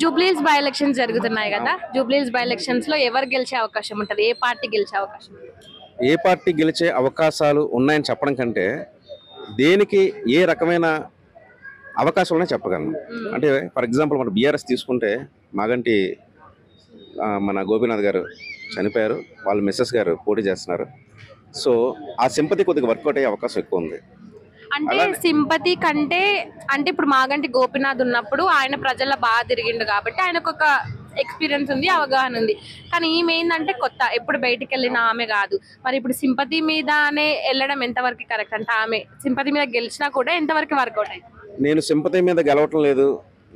Jubilee Hills by elections జరుగుతున్నాయి కదా, Jubilee Hills by elections లో ఎవరు గెలిచే అవకాశం ఉంటది, ఏ పార్టీ గెలిచే అవకాశం? ఏ పార్టీ గెలిచే అవకాశాలు ఉన్నాయని చెప్పడం కంటే దేనికి ఏ రకమైన అవకాశం ఉన్నాయో చెప్పగలను. అంటే ఫర్ ఎగ్జాంపుల్ మన బీఆర్ఎస్ తీసుకుంటే మాగంటి మన గోపీనాథ్ గారు చనిపోయారు, వాళ్ళ మిస్సెస్ గారు పోటీ చేస్తున్నారు. సో ఆ సింపతి కొద్దిగా వర్కౌట్ అయ్యే అవకాశం ఎక్కువ ఉంది. అంటే సింపతి కంటే అంటే ఇప్పుడు మాగంటి గోపీనాథ్ ఉన్నప్పుడు ఆయన ప్రజల్లో బాగా తిరిగిండు కాబట్టి ఆయనకు ఒక ఎక్స్పీరియన్స్ ఉంది, అవగాహన ఉంది. కానీ ఈమె ఏంటంటే కొత్త, ఎప్పుడు బయటికి వెళ్ళిన ఆమె కాదు. మరి ఇప్పుడు సింపతి మీదనే వెళ్ళడం ఎంతవరకు కరెక్ట్? అంటే ఆమె సింపతి మీద గెలిచినా కూడా ఎంతవరకు వర్కౌట్ అయింది? నేను సింపతి మీద గెలవటం లేదు,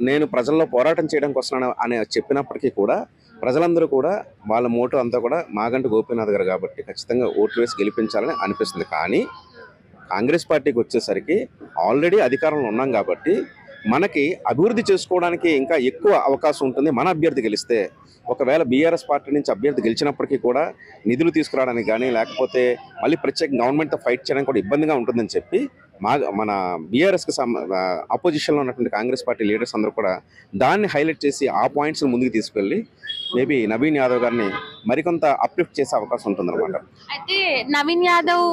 నేను ప్రజల్లో పోరాటం చేయడం కోసం అని చెప్పినప్పటికీ కూడా ప్రజలందరూ కూడా వాళ్ళ మోటో అంతా కూడా మాగంటి గోపీనాథ్ గారు కాబట్టి ఖచ్చితంగా ఓట్లు వేసి గెలిపించాలని అనిపిస్తుంది. కానీ కాంగ్రెస్ పార్టీకి వచ్చేసరికి ఆల్రెడీ అధికారంలో ఉన్నాం కాబట్టి మనకి అభివృద్ధి చేసుకోవడానికి ఇంకా ఎక్కువ అవకాశం ఉంటుంది మన అభ్యర్థి గెలిస్తే. ఒకవేళ బీఆర్ఎస్ పార్టీ నుంచి అభ్యర్థి గెలిచినప్పటికీ కూడా నిధులు తీసుకురావడానికి కానీ లేకపోతే మళ్ళీ ప్రత్యేక గవర్నమెంట్తో ఫైట్ చేయడానికి కూడా ఇబ్బందిగా ఉంటుందని చెప్పి మన బీఆర్ఎస్కి అపోజిషన్లో ఉన్నటువంటి కాంగ్రెస్ పార్టీ లీడర్స్ అందరూ కూడా దాన్ని హైలైట్ చేసి ఆ పాయింట్స్ని ముందుకు తీసుకెళ్ళి మేబీ నవీన్ యాదవ్ గారిని మరికొంత అప్లిఫ్ట్ చేసే అవకాశం ఉంటుందన్నమాట. అయితే నవీన్ యాదవ్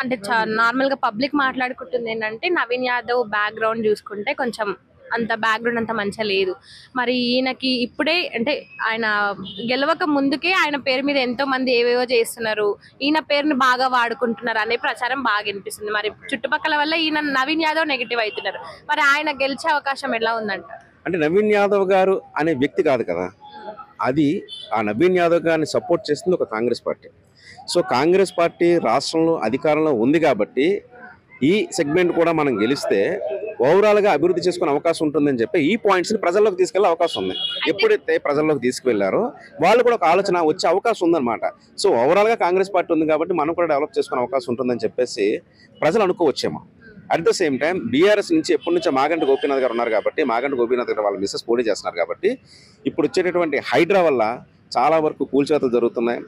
అంటే నార్మల్ గా పబ్లిక్ మాట్లాడుకుంటుంది ఏంటంటే నవీన్ యాదవ్ బ్యాక్గ్రౌండ్ చూసుకుంటే కొంచెం అంత బ్యాక్గ్రౌండ్ అంత మంచిగా లేదు. మరి ఈయనకి ఇప్పుడే అంటే ఆయన గెలవక ముందుకే ఆయన పేరు మీద ఎంతో మంది ఏవేవో చేస్తున్నారు, ఈయన పేరుని బాగా వాడుకుంటున్నారు అనే ప్రచారం బాగా వినిపిస్తుంది. మరి చుట్టుపక్కల వల్ల ఈయన నవీన్ యాదవ్ నెగిటివ్ అవుతున్నారు. మరి ఆయన గెలిచే అవకాశం ఎలా ఉందంట? అంటే నవీన్ యాదవ్ గారు అనే వ్యక్తి కాదు కదా, అది ఆ నవీన్ యాదవ్ గారిని సపోర్ట్ చేస్తుంది ఒక Congress party. So Congress party రాష్ట్రంలో అధికారంలో ఉంది కాబట్టి ఈ సెగ్మెంట్ కూడా మనం గెలిస్తే ఓవరాల్గా అభివృద్ధి చేసుకునే అవకాశం ఉంటుందని చెప్పి ఈ పాయింట్స్ని ప్రజల్లోకి తీసుకెళ్లే అవకాశం ఉంది. ఎప్పుడైతే ప్రజల్లోకి తీసుకువెళ్లారో వాళ్ళు కూడా ఒక ఆలోచన వచ్చే అవకాశం ఉందన్నమాట. సో ఓవరాల్గా కాంగ్రెస్ పార్టీ ఉంది కాబట్టి మనం కూడా డెవలప్ చేసుకునే అవకాశం ఉంటుందని చెప్పేసి ప్రజలు అనుకోవచ్చేమో. At the same time BRS నుంచి ఎప్పటి నుంచో మాగంటి గోపీనాథ్ గారు ఉన్నారు కాబట్టి మాగంటి గోపీనాథ్ గారు వాళ్ళ మిస్సెస్ పోటీ చేస్తున్నారు కాబట్టి ఇప్పుడు వచ్చేటటువంటి హైడ్రా వల్ల చాలా వరకు కూల్చివేతలు జరుగుతున్నాయి.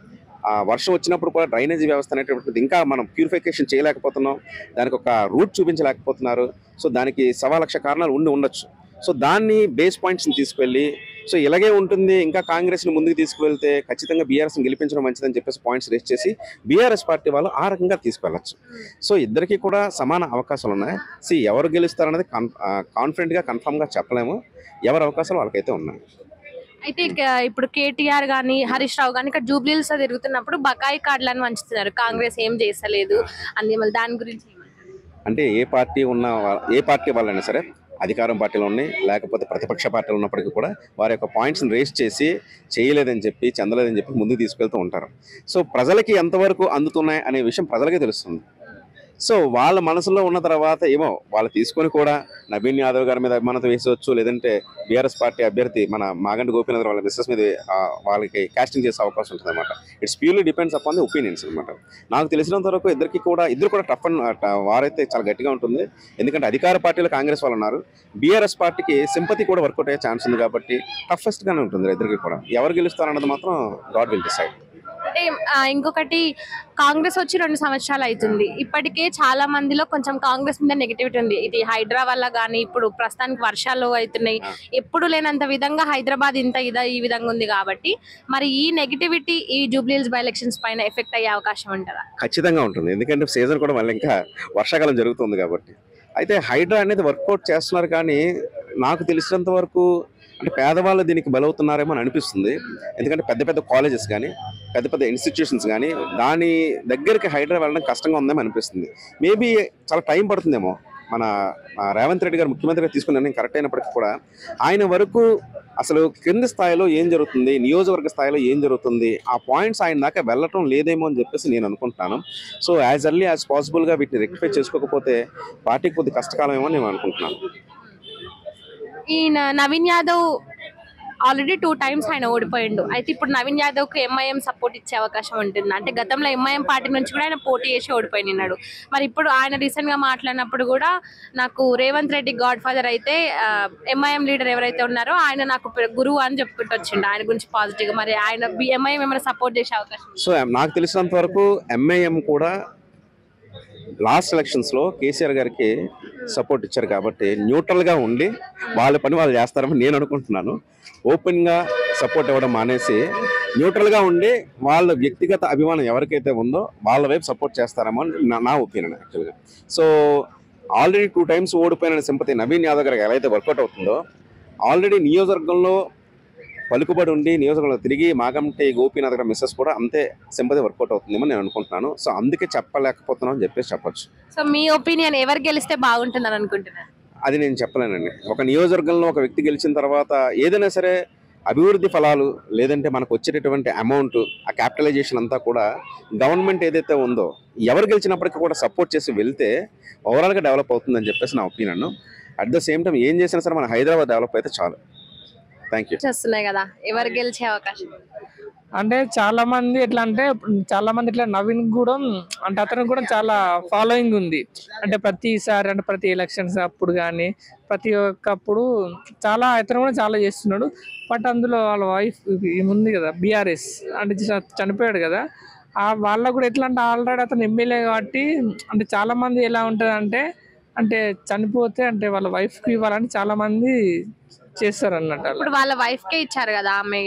వర్షం వచ్చినప్పుడు కూడా డ్రైనేజీ వ్యవస్థ అనేటువంటిది ఇంకా మనం ప్యూరిఫికేషన్ చేయలేకపోతున్నాం, దానికి ఒక రూట్ చూపించలేకపోతున్నారు. సో దానికి 1,00,000 కారణాలు ఉండొచ్చు. సో దాన్ని బేస్ పాయింట్స్ని తీసుకువెళ్ళి సో ఇలాగే ఉంటుంది, ఇంకా కాంగ్రెస్ని ముందుకు తీసుకువెళ్తే ఖచ్చితంగా బీఆర్ఎస్ని గెలిపించడం మంచిదని చెప్పేసి పాయింట్స్ రేస్ చేసి బీఆర్ఎస్ పార్టీ వాళ్ళు ఆ రకంగా తీసుకువెళ్ళచ్చు. సో ఇద్దరికీ కూడా సమాన అవకాశాలు ఉన్నాయి. ఎవరు గెలుస్తారనేది కాన్ఫిడెంట్గా కన్ఫామ్గా చెప్పలేము, ఎవరి అవకాశాలు వాళ్ళకైతే ఉన్నాయి. అయితే ఇప్పుడు కేటీఆర్ గానీ హరీష్ రావు గానీ ఇక్కడ జూబ్లీహిల్స్ తిరుగుతున్నప్పుడు బకాయి కార్డులను వంచుతున్నారు, కాంగ్రెస్ ఏం చేస్తలేదు అని. మళ్ళీ దాని గురించి అంటే ఏ పార్టీ వాళ్ళైనా సరే అధికారం పార్టీలో ఉన్నాయి లేకపోతే ప్రతిపక్ష పార్టీలు ఉన్నప్పటికీ కూడా వారి యొక్క పాయింట్స్ని రేస్ చేసి చేయలేదని చెప్పి చెందలేదని చెప్పి ముందుకు తీసుకెళ్తూ ఉంటారు. సో ప్రజలకి ఎంతవరకు అందుతున్నాయి అనే విషయం ప్రజలకే తెలుస్తుంది. సో వాళ్ళ మనసులో ఉన్న తర్వాత ఏమో వాళ్ళు తీసుకొని కూడా నవీన్ యాదవ్ గారి మీద అభిమానత వేసవచ్చు, లేదంటే బీఆర్ఎస్ పార్టీ అభ్యర్థి మన మాగంటి గోపీనాథ్ వాళ్ళ బిజినెస్ మీద వాళ్ళకి కాస్టింగ్ చేసే అవకాశం ఉంటుంది అనమాట. It's purely depends upon the opinions అనమాట. నాకు తెలిసినంత వరకు ఇద్దరు కూడా టఫ్ వారైతే చాలా గట్టిగా ఉంటుంది. ఎందుకంటే అధికార పార్టీలో కాంగ్రెస్ వాళ్ళు ఉన్నారు, బీఆర్ఎస్ పార్టీకి సింపతి కూడా వర్కౌట్ అయ్యే ఛాన్స్ ఉంది కాబట్టి టఫెస్ట్గానే ఉంటుంది ఇద్దరికి కూడా. ఎవరు గెలుస్తారన్నది మాత్రం గాడ్ విల్ డిసైడ్. అంటే ఇంకొకటి, కాంగ్రెస్ వచ్చి 2 సంవత్సరాలు అవుతుంది, ఇప్పటికే చాలా మందిలో కొంచెం కాంగ్రెస్ మీద నెగిటివిటీ ఉంది. ఇది హైడ్రా వల్ల కానీ ఇప్పుడు ప్రస్తుతానికి వర్షాలు అవుతున్నాయి, ఎప్పుడు లేనంత విధంగా హైదరాబాద్ ఈ విధంగా ఉంది కాబట్టి మరి ఈ నెగిటివిటీ ఈ జూబ్లీహిల్స్ బై ఎలక్షన్స్ పైన ఎఫెక్ట్ అయ్యే అవకాశం ఉంటుందా? ఖచ్చితంగా ఉంటుంది, ఎందుకంటే సీజన్ కూడా మళ్ళీ ఇంకా వర్షాకాలం జరుగుతుంది కాబట్టి. అయితే హైడ్రా అనేది వర్కౌట్ చేస్తున్నారు కానీ నాకు తెలిసినంత వరకు అంటే పేదవాళ్ళు దీనికి బలవుతున్నారేమో అని అనిపిస్తుంది. ఎందుకంటే పెద్ద పెద్ద కాలేజెస్ కానీ పెద్ద పెద్ద ఇన్స్టిట్యూషన్స్ కానీ దాని దగ్గరికి హైడ్రా వెళ్ళడం కష్టంగా ఉందేమో అనిపిస్తుంది. మేబీ చాలా టైం పడుతుందేమో. మన రేవంత్ రెడ్డి గారు ముఖ్యమంత్రిగా తీసుకున్న నిర్ణయం కరెక్ట్ అయినప్పటికీ కూడా ఆయన వరకు అసలు కింద స్థాయిలో ఏం జరుగుతుంది, నియోజకవర్గ స్థాయిలో ఏం జరుగుతుంది, ఆ పాయింట్స్ ఆయన దాకా వెళ్ళటం లేదేమో అని చెప్పేసి నేను అనుకుంటున్నాను. సో యాజ్ ఎర్లీ యాజ్ పాసిబుల్గా వీటిని రెక్టిఫై చేసుకోకపోతే పార్టీకి కొద్ది కష్టకాలం ఏమో నేను అనుకుంటున్నాను. ఈ నవీన్ యాదవ్ ఆల్రెడీ 2 times ఆయన ఓడిపోయిండు. అయితే ఇప్పుడు నవీన్ యాదవ్కి ఎంఐఎం సపోర్ట్ ఇచ్చే అవకాశం ఉంటుంది. అంటే గతంలో ఎంఐఎం పార్టీ నుంచి కూడా ఆయన పోటీ చేసి ఓడిపోయినాడు. మరి ఇప్పుడు ఆయన రీసెంట్గా మాట్లాడినప్పుడు కూడా నాకు రేవంత్ రెడ్డి గాడ్ ఫాదర్ అయితే ఎంఐఎం లీడర్ ఎవరైతే ఉన్నారో ఆయన నాకు గురువు అని చెప్పుకుంటూ వచ్చిండు ఆయన గురించి పాజిటివ్గా. మరి ఆయన ఎంఐఎం ఏమైనా సపోర్ట్ చేసే అవకాశం? సో నాకు తెలిసినంత వరకు ఎంఐఎం కూడా లాస్ట్ ఎలక్షన్స్లో కేసీఆర్ గారికి సపోర్ట్ ఇచ్చారు కాబట్టి న్యూట్రల్గా ఉండి వాళ్ళ పని వాళ్ళు చేస్తారని నేను అనుకుంటున్నాను. ఓపెన్గా సపోర్ట్ ఇవ్వడం మానేసి న్యూట్రల్గా ఉండి వాళ్ళ వ్యక్తిగత అభిమానం ఎవరికైతే ఉందో వాళ్ళ వైపు సపోర్ట్ చేస్తారేమో అని నా ఒపీనియన్ యాక్చువల్గా. సో ఆల్రెడీ 2 times ఓడిపోయిన సింపతి నవీన్ యాదవ్ గారికి ఎలా అయితే వర్కౌట్ అవుతుందో, ఆల్రెడీ నియోజకవర్గంలో పలుకుబడి ఉండి నియోజకవర్గంలో తిరిగి మాగంటి గోపీనాథ్ గారి మిస్సెస్ కూడా అంతే సింపతి వర్కౌట్ అవుతుందేమో నేను అనుకుంటున్నాను. సో అందుకే చెప్పలేకపోతున్నాం అని చెప్పేసి చెప్పొచ్చు. సో మీ ఒపీనియన్ ఎవరు గెలిస్తే బాగుంటుందని అనుకుంటున్నారు? అది నేను చెప్పలేనండి. ఒక నియోజకవర్గంలో ఒక వ్యక్తి గెలిచిన తర్వాత ఏదైనా సరే అభివృద్ధి ఫలాలు లేదంటే మనకు వచ్చేటటువంటి అమౌంట్, ఆ క్యాపిటలైజేషన్ అంతా కూడా గవర్నమెంట్ ఏదైతే ఉందో ఎవరు గెలిచినప్పటికీ కూడా సపోర్ట్ చేసి వెళ్తే ఓవరాల్గా డెవలప్ అవుతుందని చెప్పేసి నా opinion. At the same time ఏం చేసినా సరే మన హైదరాబాద్ డెవలప్ అయితే చాలు. Thank you. చేస్తున్నాయి కదా, ఎవరు గెలిచే అవకాశం? అంటే చాలా మంది ఎట్లా అంటే చాలా మంది ఇట్లా నవీన్ కూడా అంటే అతనికి కూడా చాలా ఫాలోయింగ్ ఉంది. అంటే ప్రతిసారి అంటే ప్రతి ఎలక్షన్స్ అప్పుడు కానీ ప్రతి ఒక్కప్పుడు చాలా అతను కూడా చాలా చేస్తున్నాడు. బట్ అందులో వాళ్ళ వైఫ్ ఉంది కదా బీఆర్ఎస్ అంటే చనిపోయాడు కదా, ఆ వాళ్ళకు కూడా ఎట్లా అంటే ఆల్రెడీ అతను ఎమ్మెల్యే కాబట్టి అంటే చాలా మంది ఎలా ఉంటుంది అంటే చనిపోతే అంటే వాళ్ళ వైఫ్కి ఇవ్వాలని చాలా మంది చేస్తారు అన్నట్టు. ఇప్పుడు వాళ్ళ వైఫ్ కే ఇచ్చారు కదా ఆమె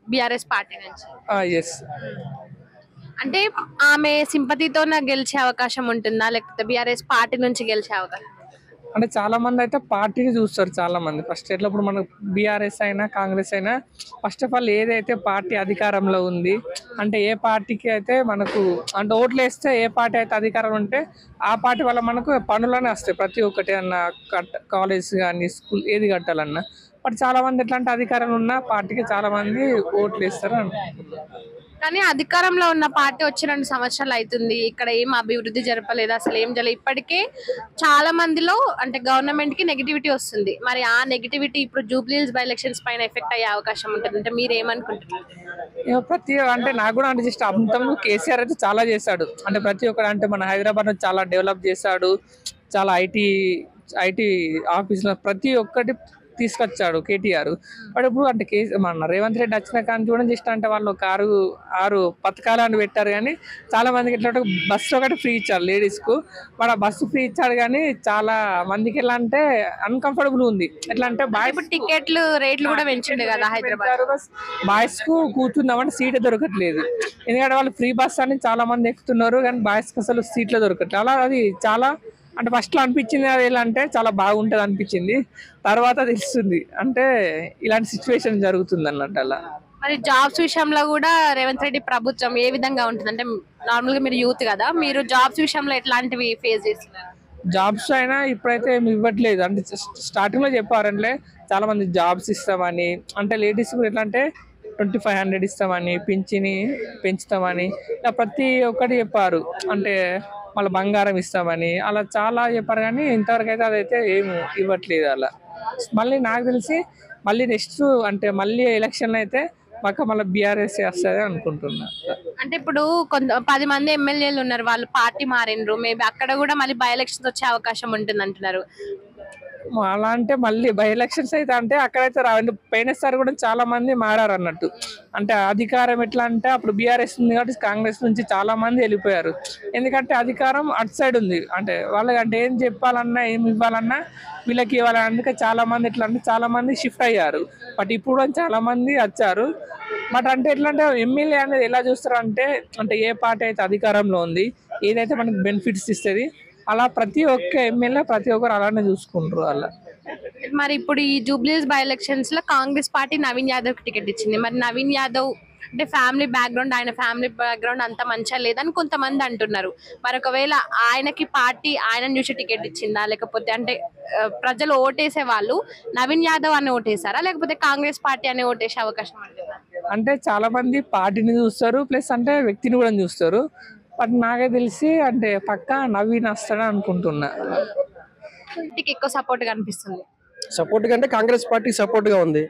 బిఆర్ఎస్ పార్టీ నుంచి. ఎస్, అంటే ఆమె సింపతితో గెలిచే అవకాశం ఉంటుందా, లేకపోతే బిఆర్ఎస్ పార్టీ నుంచి గెలిచే అవకాశం? అంటే చాలా మంది అయితే పార్టీని చూస్తారు. చాలా మంది ఫస్ట్ ఎట్లా ఇప్పుడు మనకు బీఆర్ఎస్ అయినా కాంగ్రెస్ అయినా ఫస్ట్ ఆఫ్ ఆల్ ఏదైతే పార్టీ అధికారంలో ఉంది అంటే ఏ పార్టీకి అయితే మనకు అంటే ఓట్లు వేస్తే ఏ పార్టీ అయితే అధికారంలో ఉంటే ఆ పార్టీ వల్ల మనకు పనులనే వస్తాయి. ప్రతి ఒక్కటి అన్న కాలేజ్ కానీ స్కూల్ ఏది కట్టాలన్నా. బట్ చాలా మంది ఎట్లా అంటే అధికారం ఉన్న పార్టీకి చాలా మంది ఓట్లు వేస్తారు అనుకుంటున్నారు. కానీ అధికారంలో ఉన్న పార్టీ వచ్చి 2 సంవత్సరాలు అవుతుంది, ఇక్కడ ఏం అభివృద్ధి జరపలేదు, అసలు ఏం జరగలేదు. ఇప్పటికే చాలా మందిలో అంటే గవర్నమెంట్ కి నెగిటివిటీ వస్తుంది. మరి ఆ నెగిటివిటీ ఇప్పుడు జూబ్లీహిల్స్ బై ఎలక్షన్స్ పైన ఎఫెక్ట్ అయ్యే అవకాశం ఉంటుంది అంటే మీరు ఏమనుకుంటున్నారు? ప్రతి అంటే నాకు కూడా అంటే జస్ట్ అంతం కేసీఆర్ అయితే చాలా చేశాడు. అంటే ప్రతి ఒక్కరు అంటే మన హైదరాబాద్ చాలా డెవలప్ చేశాడు. చాలా ఐటీ ఆఫీసులో ప్రతి ఒక్కటి తీసుకొచ్చాడు కేటీఆర్. బట్ ఇప్పుడు అంటే మన రేవంత్ రెడ్డి వచ్చిన కానీ చూడండి జస్ట్ అంటే వాళ్ళు ఒక 6 పథకాలు అని పెట్టారు. కానీ చాలా మందికి ఎట్లా బస్సు ఒకటి ఫ్రీ ఇచ్చారు లేడీస్కు. మరి ఆ బస్సు ఫ్రీ ఇచ్చాడు కానీ చాలా మందికి ఎలా అంటే అన్కంఫర్టబుల్ ఉంది. ఎట్లా అంటే టికెట్లు రేట్లు కూడా పెంచిండు కదా హైదరాబాద్. బాయ్స్ కు కూర్చుందామంటే సీట్ దొరకట్లేదు. ఎందుకంటే వాళ్ళు ఫ్రీ బస్ అని చాలా మంది ఎక్కుతున్నారు కానీ బాయ్స్ కి అసలు సీట్లు దొరకట్లేదు. అలా అది చాలా అంటే ఫస్ట్ లో అనిపించింది అది ఎలా అంటే చాలా బాగుంటది అనిపించింది. తర్వాత తెలుస్తుంది అంటే ఇలాంటి సిచ్యువేషన్ జరుగుతుంది అన్నట్టు. అలా మరి జాబ్స్ విషయంలో కూడా రేవంత్ రెడ్డి ప్రభుత్వం ఏ విధంగా ఉంటుంది అంటే నార్మల్ గా మీరు యూత్ కదా, మీరు జాబ్స్ విషయంలో ఎట్లాంటివి ఫేస్ చేస్తున్నారు? జాబ్స్ అయినా ఇప్పుడైతే ఏమి ఇవ్వట్లేదు. అంటే స్టార్టింగ్ లో చెప్పారంటే చాలా మంది జాబ్స్ ఇస్తామని, అంటే లేడీస్ కూడా ఎట్లా అంటే 2500 ఇస్తామని, పింఛని పెంచుతామని ఇలా ప్రతి ఒక్కటి చెప్పారు. అంటే మళ్ళీ బంగారం ఇస్తామని అలా చాలా చెప్పారు కానీ ఇంతవరకు అయితే అదైతే ఏమి ఇవ్వట్లేదు. అలా మళ్ళీ నాకు తెలిసి మళ్ళీ నెక్స్ట్ అంటే మళ్ళీ ఎలక్షన్ అయితే మళ్ళీ బీఆర్ఎస్ వస్తుంది అనుకుంటున్నా. అంటే ఇప్పుడు 10 మంది ఎమ్మెల్యేలు ఉన్నారు, వాళ్ళు పార్టీ మారినరు, మేబీ అక్కడ కూడా మళ్ళీ బై ఎలక్షన్స్ వచ్చే అవకాశం ఉంటుంది అంటున్నారు. అలా అంటే మళ్ళీ బై ఎలక్షన్స్ అయితే అంటే అక్కడైతే పోయినసారి కూడా చాలా మంది మారారు అన్నట్టు. అంటే అధికారం ఎట్లా అంటే అప్పుడు బీఆర్ఎస్ ఉంది కాబట్టి కాంగ్రెస్ నుంచి చాలా మంది వెళ్ళిపోయారు. ఎందుకంటే అధికారం అటు సైడ్ ఉంది. అంటే వాళ్ళకి అంటే ఏం చెప్పాలన్నా ఏం ఇవ్వాలన్నా వీళ్ళకి ఇవ్వాలన్నా అందుకే చాలా మంది ఎట్లా అంటే చాలా మంది షిఫ్ట్ అయ్యారు. బట్ ఇప్పుడు చాలా మంది వచ్చారు. బట్ అంటే ఎట్లా అంటే ఎమ్మెల్యే అనేది ఎలా చూస్తారు అంటే ఏ పార్టీ అయితే అధికారంలో ఉంది ఏదైతే మనకి బెనిఫిట్స్ ఇస్తుంది అలా ప్రతి ఒక్క ఎమ్మెల్యే ప్రతి ఒక్కరు అలానే చూసుకుంటారు. అలా మరి ఇప్పుడు ఈ జూబ్లీహిల్స్ బై ఎలక్షన్స్ లో కాంగ్రెస్ పార్టీ నవీన్ యాదవ్ కి టికెట్ ఇచ్చింది. మరి నవీన్ యాదవ్ అంటే ఫ్యామిలీ బ్యాక్గ్రౌండ్, ఆయన ఫ్యామిలీ బ్యాక్గ్రౌండ్ అంత మంచిగా లేదని కొంతమంది అంటున్నారు. మరి ఒకవేళ ఆయనకి పార్టీ ఆయన చూసి టికెట్ ఇచ్చిందా, లేకపోతే అంటే ప్రజలు ఓటేసే వాళ్ళు నవీన్ యాదవ్ అని ఓటేసారా, లేకపోతే కాంగ్రెస్ పార్టీ అని ఓటేసే అవకాశం ఉంటుందా? అంటే చాలా మంది పార్టీని చూస్తారు ప్లస్ అంటే వ్యక్తిని కూడా చూస్తారు. బట్ నాకే తెలిసి అంటే పక్కా నవీన్ వస్తాడని అనుకుంటున్నా. ఎక్కువ సపోర్ట్ కనిపిస్తుంది. సపోర్ట్ కంటే కాంగ్రెస్ పార్టీ సపోర్ట్ గా ఉంది.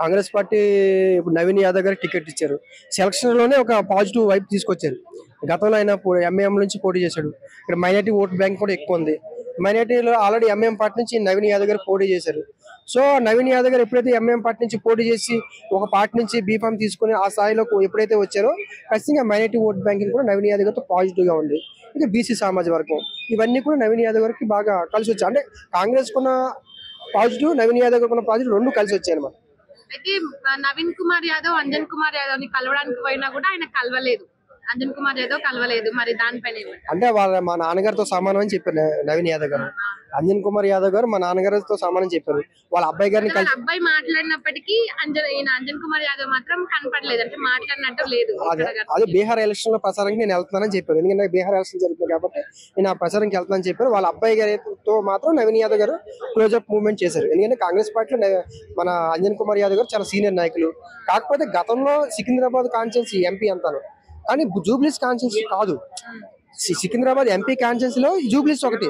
కాంగ్రెస్ పార్టీ ఇప్పుడు నవీన్ యాదవ్ గారికి టికెట్ ఇచ్చారు. సెలక్షన్ లోనే ఒక పాజిటివ్ వైపు తీసుకొచ్చారు. గతంలో ఆయన ఎంఐఎం నుంచి పోటీ చేశాడు. ఇక్కడ మైనార్టీ ఓట్ బ్యాంక్ కూడా ఎక్కువ ఉంది. మైనార్టీలో ఆల్రెడీ ఎంఐఎం పార్టీ నుంచి నవీన్ యాదవ్ గారు పోటీ చేశారు. సో నవీన్ యాదవ్ గారు ఎప్పుడైతే ఎంఐఎం పార్టీ నుంచి పోటీ చేసి ఒక పార్టీ నుంచి బీఫామ్ తీసుకుని ఆ స్థాయిలో ఎప్పుడైతే వచ్చారో ఖచ్చితంగా మైనారిటీ ఓట్ బ్యాంకింగ్ కూడా నవీన్ యాదవ్ గారితో పాజిటివ్ గా ఉంది. ఇంకా బీసీ సామాజిక వర్గం ఇవన్నీ కూడా నవీన్ యాదవ్ గారికి బాగా కలిసి వచ్చాయి. అంటే కాంగ్రెస్ కున్న పాజిటివ్, నవీన్ యాదవ్ గారికి ఉన్న పాజిటివ్ రెండు కలిసి వచ్చాయి అనమాట. అయితే నవీన్ కుమార్ యాదవ్ అంజన్ కుమార్ యాదవ్ ని కలవడానికి పోయినా కూడా ఆయన కలవలేదు, అంజన్ కుమార్ యాదవ్ కలవలేదు. మరి దానిపైన అంటే మా నాన్నగారితో సమానం అని చెప్పారు నవీన్ యాదవ్ గారు. అంజన్ కుమార్ యాదవ్ గారు మా నాన్నగారితో సమానం చెప్పారు. వాళ్ళ అబ్బాయి గారిని కలిసి అబ్బాయి మాట్లాడినప్పటికీ అంజన్ కుమార్ యాదవ్ మాత్రం కనపడలేదు, అంటే మాట్లాడినట్టు లేదు. అదే బీహార్ ఎలక్షన్ లో ప్రచారానికి నేను వెళ్తున్నానని చెప్పారు. ఎందుకంటే బీహార్ ఎలక్షన్ జరుగుతుంది కాబట్టి నేను ఆ ప్రచారానికి వెళ్తానని చెప్పారు. వాళ్ళ అబ్బాయి గారితో మాత్రం నవీన్ యాదవ్ గారు క్లోజ్అప్ మూవ్మెంట్ చేశారు. ఎందుకంటే కాంగ్రెస్ పార్టీలో మన అంజన్ కుమార్ యాదవ్ గారు చాలా సీనియర్ నాయకులు. కాకపోతే గతంలో సికింద్రాబాద్ కాన్స్టిట్యున్సీ ఎంపీ అంతాను, కానీ జూబ్లీస్ కాన్స్టిట్యున్సీ కాదు. సికింద్రాబాద్ ఎంపీ కాన్స్టిట్యున్సీ లో జూబ్లీస్ ఒకటి.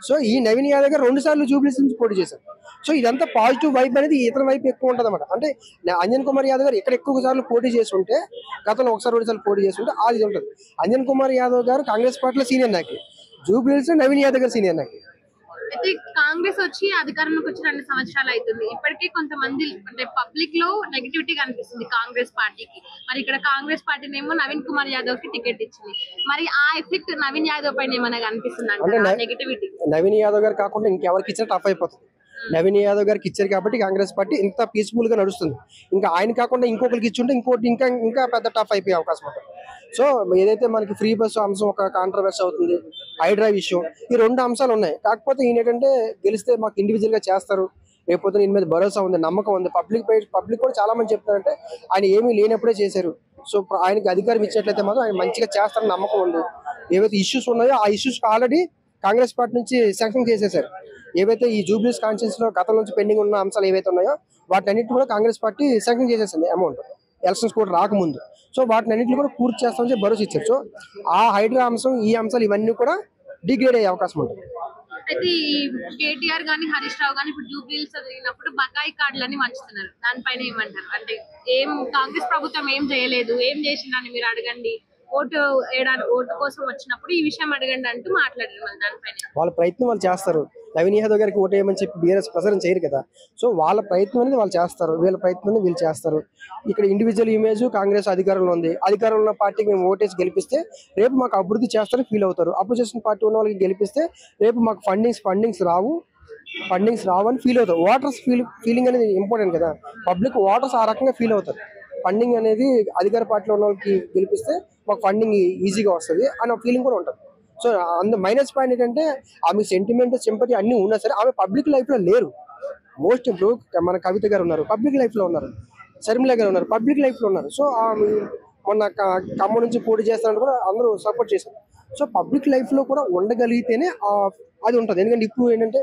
సో ఈ నవీన్ యాదవ్ గారు 2 సార్లు జూబ్లీస్ నుంచి పోటీ చేశారు. సో ఇదంతా పాజిటివ్ వైబ్ అనేది ఇతర వైపు ఎక్కువ ఉంటుంది అనమాట. అంటే అంజన్ కుమార్ యాదవ్ గారు ఇక్కడ ఎక్కువ సార్లు పోటీ చేసి ఉంటే, గతంలో 1-2 సార్లు పోటీ చేసి ఉంటే అది ఉంటుంది. అంజన్ కుమార్ యాదవ్ గారు కాంగ్రెస్ పార్టీలో సీనియర్ నాయకులు, జూబ్లీస్ నవీన్ యాదవ్ గారు సీనియర్ నాయకులు. అయితే కాంగ్రెస్ వచ్చి అధికారంలోకి వచ్చి 2 సంవత్సరాలు అవుతుంది. ఇప్పటికీ కొంతమంది అంటే పబ్లిక్ లో నెగిటివిటీ కనిపిస్తుంది కాంగ్రెస్ పార్టీకి. మరి ఇక్కడ కాంగ్రెస్ పార్టీనేమో నవీన్ కుమార్ యాదవ్ కి టికెట్ ఇచ్చింది. మరి ఆ ఎఫెక్ట్ నవీన్ యాదవ్ పైన ఏమైనా కనిపిస్తుంది అంటే నెగిటివిటీ? నవీన్ యాదవ్ గారు కాకుండా ఇంకెవరికి ఇచ్చినా టఫ్ అయిపోతుంది. నవీన్ యాదవ్ గారికి ఇచ్చారు కాబట్టి కాంగ్రెస్ పార్టీ ఇంత పీస్ఫుల్ గా నడుస్తుంది. ఇంకా ఆయన కాకుండా ఇంకొకరికి ఇచ్చుంటే ఇంకోటి ఇంకా పెద్ద టఫ్ అయిపోయే అవకాశం ఉంటుంది. సో ఏదైతే మనకి ఫ్రీ బస్ అంశం ఒక కాంట్రవర్సీ అవుతుంది, హైడ్రా విషయం, ఈ 2 అంశాలు ఉన్నాయి. కాకపోతే ఈయన ఏంటంటే గెలిస్తే మాకు ఇండివిజువల్ గా చేస్తారు, లేకపోతే ఈయన మీద భరోసా ఉంది, నమ్మకం ఉంది. పబ్లిక్ కూడా చాలా మంది చెప్తారంటే ఆయన ఏమీ లేనప్పుడే చేశారు. సో ఆయనకి అధికారం ఇచ్చేట్లయితే మాత్రం ఆయన మంచిగా చేస్తారని నమ్మకం ఉంది. ఏవైతే ఇష్యూస్ ఉన్నాయో ఆ ఇష్యూస్ ఆల్రెడీ కాంగ్రెస్ పార్టీ నుంచి శాంక్షన్ చేసేసారు. ఏవైతే ఈ జూబ్లీస్ కాన్స్టిట్యున్సీ లో గతం నుంచి పెండింగ్ ఉన్న అంశాలు ఏవైతే ఉన్నాయో వాటిని కూడా కాంగ్రెస్ పార్టీ శాంక్షన్ చేసేసింది అమౌంట్, ఎలక్షన్స్ కూడా రాకముందు. సో వాటిని అన్నింటినీ కూడా పూర్తి చేస్తామని చెప్పి భరోసా ఇచ్చారు. సో ఆ హైడ్రా అంశం, ఈ అంశాలు ఇవన్నీ కూడా డిగ్రేడ్ అయ్యే అవకాశం ఉంటుంది. అయితే ఈ కేటీఆర్ గానీ హరీష్ రావు గానీ ఇప్పుడు జూబ్లీస్ జరిగినప్పుడు బకాయి కార్డులని పంచుతున్నారు. దానిపైన ఏమంటారు? అంటే ఏం కాంగ్రెస్ ప్రభుత్వం ఏం చేయలేదు, ఏం చేసిందని మీరు అడగండి, ఓటు కోసం వచ్చినప్పుడు ఈ విషయం అడగండి అంటూ మాట్లాడారు. మళ్ళీ దానిపైన వాళ్ళ ప్రయత్నం వాళ్ళు చేస్తారు. నవీన్ యాదవ్ గారికి ఓటు వేయమని చెప్పి బీఆర్ఎస్ ప్రచారం చేయరు కదా. సో వాళ్ళ ప్రయత్నం అనేది వాళ్ళు చేస్తారు, వీళ్ళ ప్రయత్నం వీళ్ళు చేస్తారు. ఇక్కడ ఇండివిజువల్ ఇమేజ్ కాంగ్రెస్ అధికారంలో ఉంది, అధికారంలో ఉన్న పార్టీకి మేము ఓటేసి గెలిపిస్తే రేపు మాకు అభివృద్ధి చేస్తారని ఫీల్ అవుతారు. అపోజిషన్ పార్టీ ఉన్న వాళ్ళకి గెలిపిస్తే రేపు మాకు ఫండింగ్స్ రావు అని ఫీల్ అవుతారు. ఓటర్స్ ఫీలింగ్ అనేది ఇంపార్టెంట్ కదా. పబ్లిక్ ఓటర్స్ ఆ రకంగా ఫీల్ అవుతారు. ఫండింగ్ అనేది అధికార పార్టీలో ఉన్న వాళ్ళకి గెలిపిస్తే మాకు ఫండింగ్ ఈజీగా వస్తుంది అన్న ఫీలింగ్ కూడా ఉంటుంది. సో మైనస్ పాయింట్ ఏంటంటే ఆమె సెంటిమెంట్, సింపతి అన్ని ఉన్నా సరే ఆమె పబ్లిక్ లైఫ్ లో లేరు. మోస్ట్ ఇప్పుడు మన కవిత గారు ఉన్నారు, పబ్లిక్ లైఫ్ లో ఉన్నారు. శర్మిల గారు ఉన్నారు, పబ్లిక్ లైఫ్ లో ఉన్నారు. సో ఆమె మొన్న ఖమ్మం నుంచి పోటీ చేస్తారని కూడా అందరూ సపోర్ట్ చేశారు. సో పబ్లిక్ లైఫ్ లో కూడా ఉండగలిగితేనే అది ఉంటుంది. ఎందుకంటే ఇప్పుడు ఏంటంటే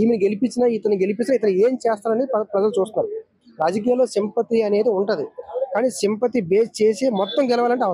ఈమె గెలిపించినా ఇతను ఏం చేస్తారనేది ప్రజలు చూస్తున్నారు. రాజకీయాల్లో సింపతి అనేది ఉంటది, కానీ సింపతి బేస్ చేసి మొత్తం గెలవాలంటే